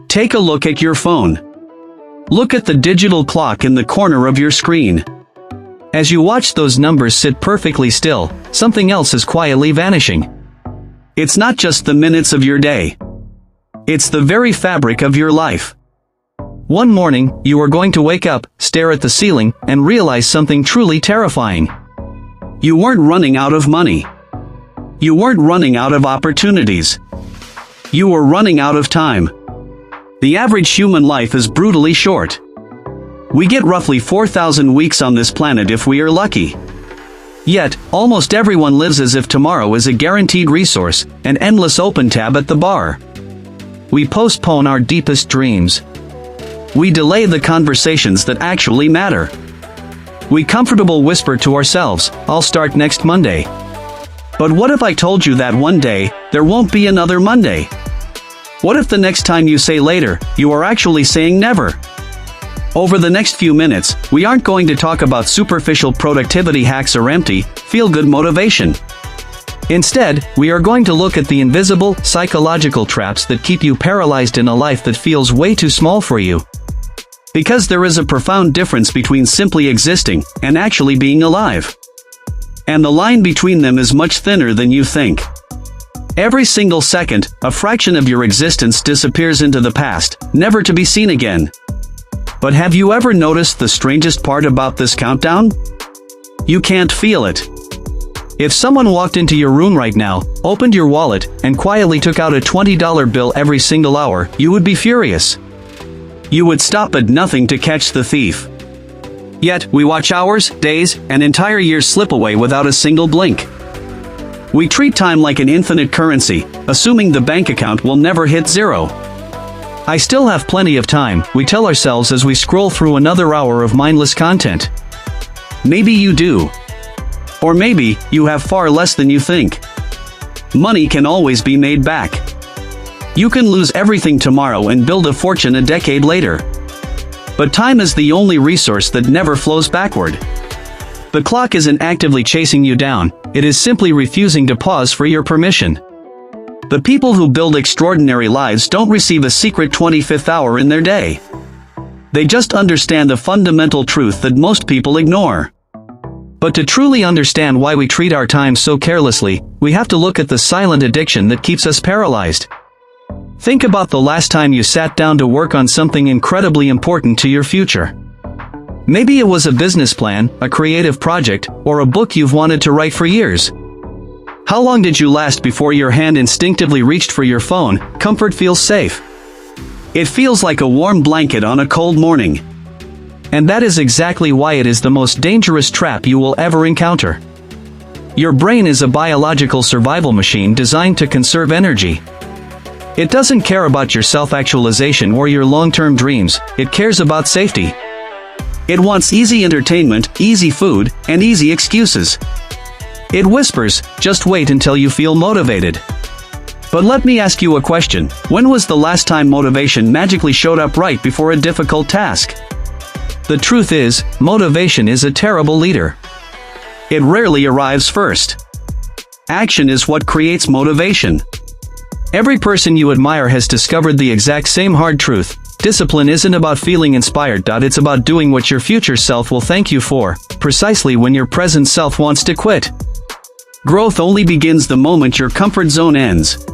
Take a look at your phone. Look at the digital clock in the corner of your screen. As you watch those numbers sit perfectly still, something else is quietly vanishing. It's not just the minutes of your day. It's the very fabric of your life. One morning, you are going to wake up, stare at the ceiling, and realize something truly terrifying. You weren't running out of money. You weren't running out of opportunities. You were running out of time. The average human life is brutally short. We get roughly 4,000 weeks on this planet if we are lucky. Yet, almost everyone lives as if tomorrow is a guaranteed resource, an endless open tab at the bar. We postpone our deepest dreams. We delay the conversations that actually matter. We comfortably whisper to ourselves, "I'll start next Monday." But what if I told you that one day, there won't be another Monday? What if the next time you say later, you are actually saying never? Over the next few minutes, we aren't going to talk about superficial productivity hacks or empty, feel-good motivation. Instead, we are going to look at the invisible, psychological traps that keep you paralyzed in a life that feels way too small for you. Because there is a profound difference between simply existing and actually being alive. And the line between them is much thinner than you think. Every single second, a fraction of your existence disappears into the past, never to be seen again. But have you ever noticed the strangest part about this countdown? You can't feel it. If someone walked into your room right now, opened your wallet, and quietly took out a $20 bill every single hour, you would be furious. You would stop at nothing to catch the thief. Yet, we watch hours, days, and entire years slip away without a single blink. We treat time like an infinite currency, assuming the bank account will never hit zero. I still have plenty of time, we tell ourselves as we scroll through another hour of mindless content. Maybe you do. Or maybe, you have far less than you think. Money can always be made back. You can lose everything tomorrow and build a fortune a decade later. But time is the only resource that never flows backward. The clock isn't actively chasing you down, it is simply refusing to pause for your permission. The people who build extraordinary lives don't receive a secret 25th hour in their day. They just understand the fundamental truth that most people ignore. But to truly understand why we treat our time so carelessly, we have to look at the silent addiction that keeps us paralyzed. Think about the last time you sat down to work on something incredibly important to your future. Maybe it was a business plan, a creative project, or a book you've wanted to write for years. How long did you last before your hand instinctively reached for your phone? Comfort feels safe. It feels like a warm blanket on a cold morning. And that is exactly why it is the most dangerous trap you will ever encounter. Your brain is a biological survival machine designed to conserve energy. It doesn't care about your self-actualization or your long-term dreams, it cares about safety. It wants easy entertainment, easy food, and easy excuses. It whispers, just wait until you feel motivated. But let me ask you a question, when was the last time motivation magically showed up right before a difficult task? The truth is, motivation is a terrible leader. It rarely arrives first. Action is what creates motivation. Every person you admire has discovered the exact same hard truth. Discipline isn't about feeling inspired. It's about doing what your future self will thank you for, precisely when your present self wants to quit. Growth only begins the moment your comfort zone ends.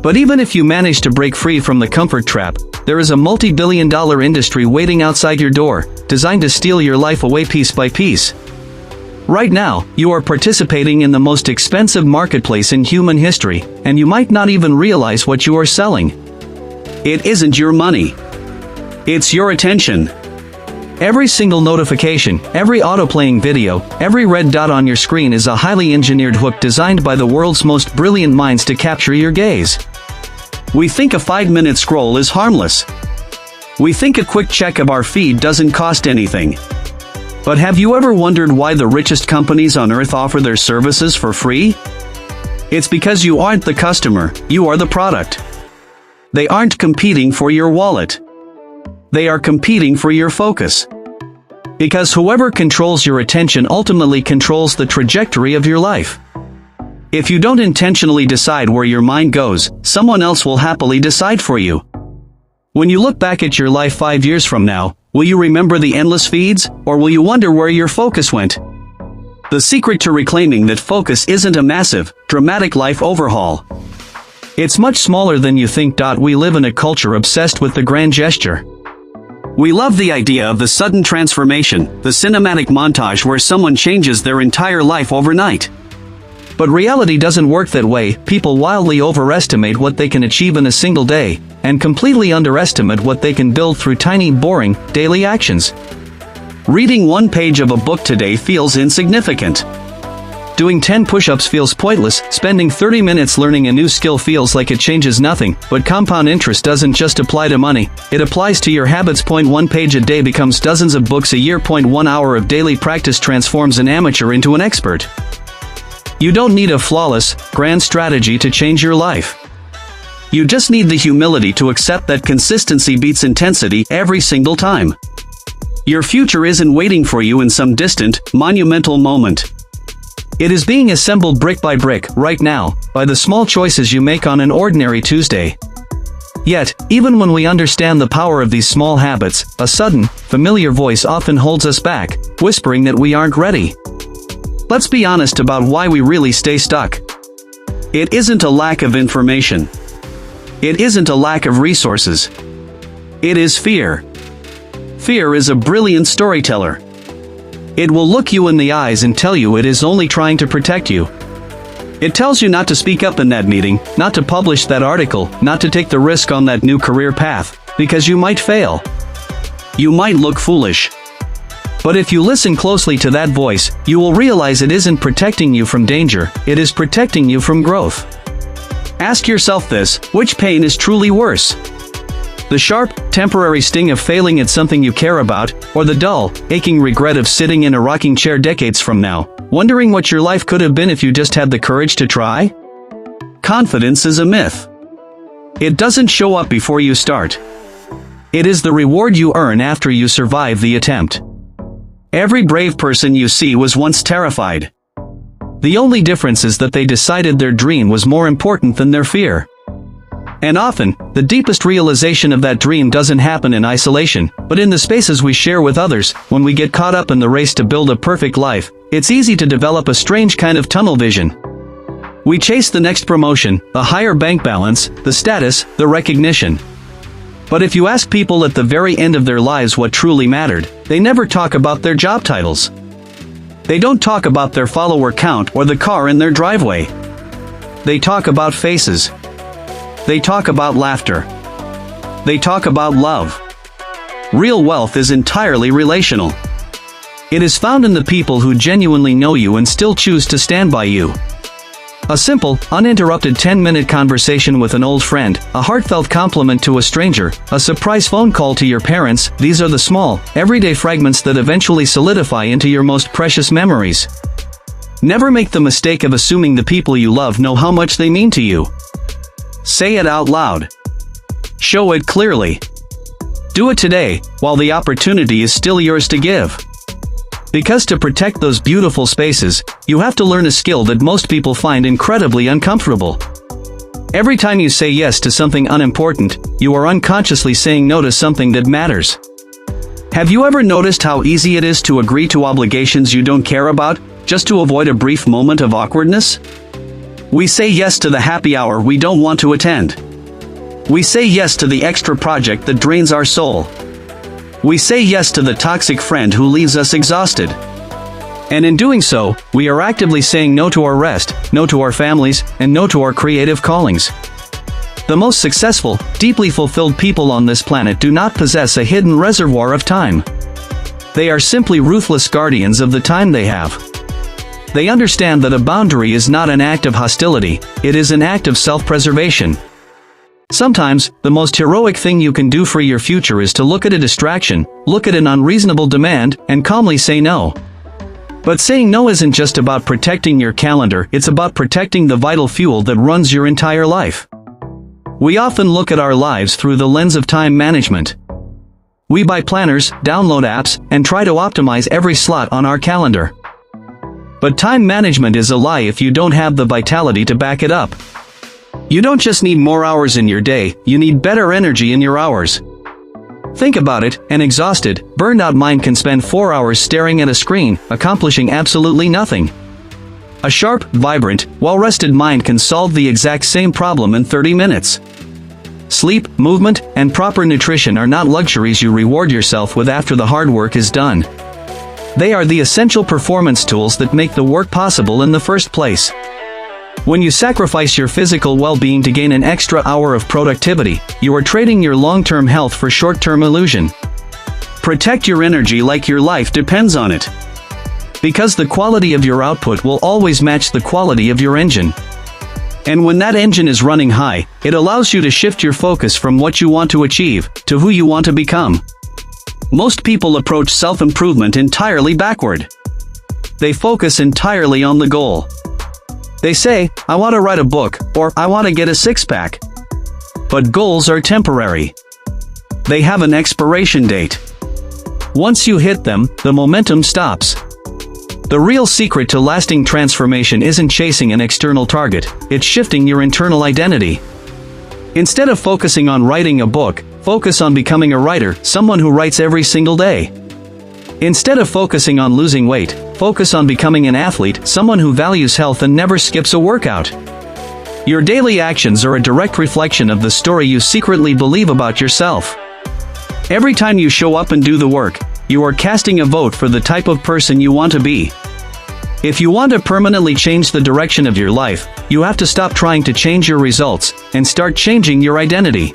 But even if you manage to break free from the comfort trap, there is a multi-billion-dollar industry waiting outside your door, designed to steal your life away piece by piece. Right now, you are participating in the most expensive marketplace in human history, and you might not even realize what you are selling. It isn't your money. It's your attention. Every single notification, every auto-playing video, every red dot on your screen is a highly engineered hook designed by the world's most brilliant minds to capture your gaze. We think a 5-minute scroll is harmless. We think a quick check of our feed doesn't cost anything. But have you ever wondered why the richest companies on earth offer their services for free? It's because you aren't the customer, you are the product. They aren't competing for your wallet. They are competing for your focus. Because whoever controls your attention ultimately controls the trajectory of your life. If you don't intentionally decide where your mind goes, someone else will happily decide for you. When you look back at your life 5 years from now, will you remember the endless feeds, or will you wonder where your focus went? The secret to reclaiming that focus isn't a massive, dramatic life overhaul. It's much smaller than you think. We live in a culture obsessed with the grand gesture. We love the idea of the sudden transformation, the cinematic montage where someone changes their entire life overnight. But reality doesn't work that way. People wildly overestimate what they can achieve in a single day, and completely underestimate what they can build through tiny, boring, daily actions. Reading one page of a book today feels insignificant. Doing 10 push-ups feels pointless. Spending 30 minutes learning a new skill feels like it changes nothing. But compound interest doesn't just apply to money, it applies to your habits. 1 page a day becomes dozens of books a year. 1 hour of daily practice transforms an amateur into an expert. You don't need a flawless, grand strategy to change your life. You just need the humility to accept that consistency beats intensity every single time. Your future isn't waiting for you in some distant, monumental moment. It is being assembled brick by brick, right now, by the small choices you make on an ordinary Tuesday. Yet, even when we understand the power of these small habits, a sudden, familiar voice often holds us back, whispering that we aren't ready. Let's be honest about why we really stay stuck. It isn't a lack of information. It isn't a lack of resources. It is fear. Fear is a brilliant storyteller. It will look you in the eyes and tell you it is only trying to protect you. It tells you not to speak up in that meeting, not to publish that article, not to take the risk on that new career path, because you might fail. You might look foolish. But if you listen closely to that voice, you will realize it isn't protecting you from danger, it is protecting you from growth. Ask yourself this: which pain is truly worse? The sharp, temporary sting of failing at something you care about, or the dull, aching regret of sitting in a rocking chair decades from now, wondering what your life could have been if you just had the courage to try? Confidence is a myth. It doesn't show up before you start. It is the reward you earn after you survive the attempt. Every brave person you see was once terrified. The only difference is that they decided their dream was more important than their fear. And often, the deepest realization of that dream doesn't happen in isolation, but in the spaces we share with others. When we get caught up in the race to build a perfect life, it's easy to develop a strange kind of tunnel vision. We chase the next promotion, the higher bank balance, the status, the recognition. But if you ask people at the very end of their lives what truly mattered, they never talk about their job titles. They don't talk about their follower count or the car in their driveway. They talk about faces. They talk about laughter. They talk about love. Real wealth is entirely relational. It is found in the people who genuinely know you and still choose to stand by you. A simple, uninterrupted 10-minute conversation with an old friend, a heartfelt compliment to a stranger, a surprise phone call to your parents, these are the small, everyday fragments that eventually solidify into your most precious memories. Never make the mistake of assuming the people you love know how much they mean to you. Say it out loud. Show it clearly. Do it today, while the opportunity is still yours to give. Because to protect those beautiful spaces, you have to learn a skill that most people find incredibly uncomfortable. Every time you say yes to something unimportant, you are unconsciously saying no to something that matters. Have you ever noticed how easy it is to agree to obligations you don't care about, just to avoid a brief moment of awkwardness? We say yes to the happy hour we don't want to attend. We say yes to the extra project that drains our soul. We say yes to the toxic friend who leaves us exhausted. And in doing so, we are actively saying no to our rest, no to our families, and no to our creative callings. The most successful, deeply fulfilled people on this planet do not possess a hidden reservoir of time. They are simply ruthless guardians of the time they have. They understand that a boundary is not an act of hostility, it is an act of self-preservation. Sometimes, the most heroic thing you can do for your future is to look at a distraction, look at an unreasonable demand, and calmly say no. But saying no isn't just about protecting your calendar, it's about protecting the vital fuel that runs your entire life. We often look at our lives through the lens of time management. We buy planners, download apps, and try to optimize every slot on our calendar. But time management is a lie if you don't have the vitality to back it up. You don't just need more hours in your day, you need better energy in your hours. Think about it, an exhausted, burned out mind can spend 4 hours staring at a screen, accomplishing absolutely nothing. A sharp, vibrant, well-rested mind can solve the exact same problem in 30 minutes. Sleep, movement, and proper nutrition are not luxuries you reward yourself with after the hard work is done. They are the essential performance tools that make the work possible in the first place. When you sacrifice your physical well-being to gain an extra hour of productivity, you are trading your long-term health for short-term illusion. Protect your energy like your life depends on it. Because the quality of your output will always match the quality of your engine. And when that engine is running high, it allows you to shift your focus from what you want to achieve, to who you want to become. Most people approach self-improvement entirely backward. They focus entirely on the goal. They say, I want to write a book, or I want to get a six-pack. But goals are temporary. They have an expiration date. Once you hit them, the momentum stops. The real secret to lasting transformation isn't chasing an external target, it's shifting your internal identity. Instead of focusing on writing a book, focus on becoming a writer, someone who writes every single day. Instead of focusing on losing weight, focus on becoming an athlete, someone who values health and never skips a workout. Your daily actions are a direct reflection of the story you secretly believe about yourself. Every time you show up and do the work, you are casting a vote for the type of person you want to be. If you want to permanently change the direction of your life, you have to stop trying to change your results and start changing your identity.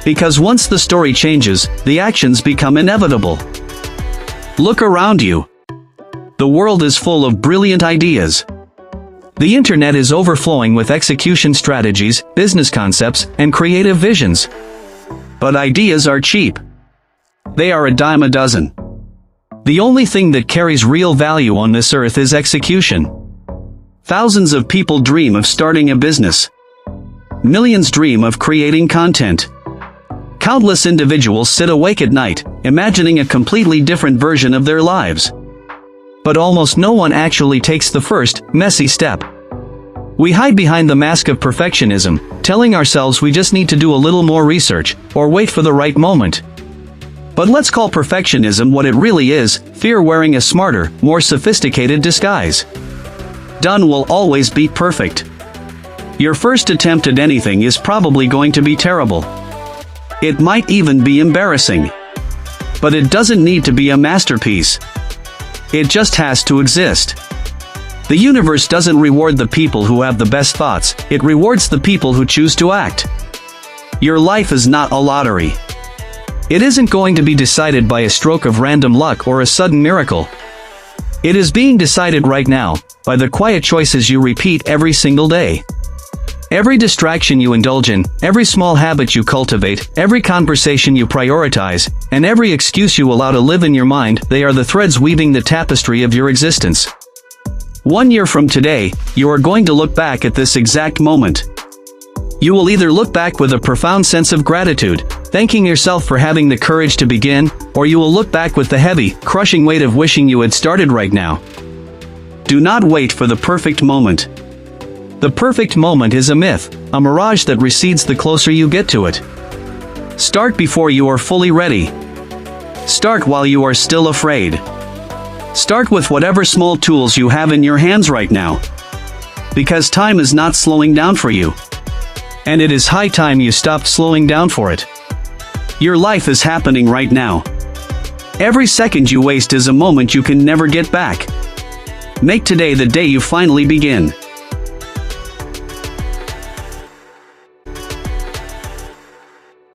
Because once the story changes, the actions become inevitable. Look around you. The world is full of brilliant ideas. The internet is overflowing with execution strategies, business concepts, and creative visions. But ideas are cheap. They are a dime a dozen. The only thing that carries real value on this earth is execution. Thousands of people dream of starting a business. Millions dream of creating content. Countless individuals sit awake at night, imagining a completely different version of their lives. But almost no one actually takes the first, messy step. We hide behind the mask of perfectionism, telling ourselves we just need to do a little more research, or wait for the right moment. But let's call perfectionism what it really is, fear wearing a smarter, more sophisticated disguise. Done will always beat perfect. Your first attempt at anything is probably going to be terrible. It might even be embarrassing. But it doesn't need to be a masterpiece. It just has to exist. The universe doesn't reward the people who have the best thoughts, it rewards the people who choose to act. Your life is not a lottery. It isn't going to be decided by a stroke of random luck or a sudden miracle. It is being decided right now, by the quiet choices you repeat every single day. Every distraction you indulge in, every small habit you cultivate, every conversation you prioritize, and every excuse you allow to live in your mind, they are the threads weaving the tapestry of your existence. 1 year from today, you are going to look back at this exact moment. You will either look back with a profound sense of gratitude, thanking yourself for having the courage to begin, or you will look back with the heavy, crushing weight of wishing you had started right now. Do not wait for the perfect moment. The perfect moment is a myth, a mirage that recedes the closer you get to it. Start before you are fully ready. Start while you are still afraid. Start with whatever small tools you have in your hands right now. Because time is not slowing down for you. And it is high time you stopped slowing down for it. Your life is happening right now. Every second you waste is a moment you can never get back. Make today the day you finally begin.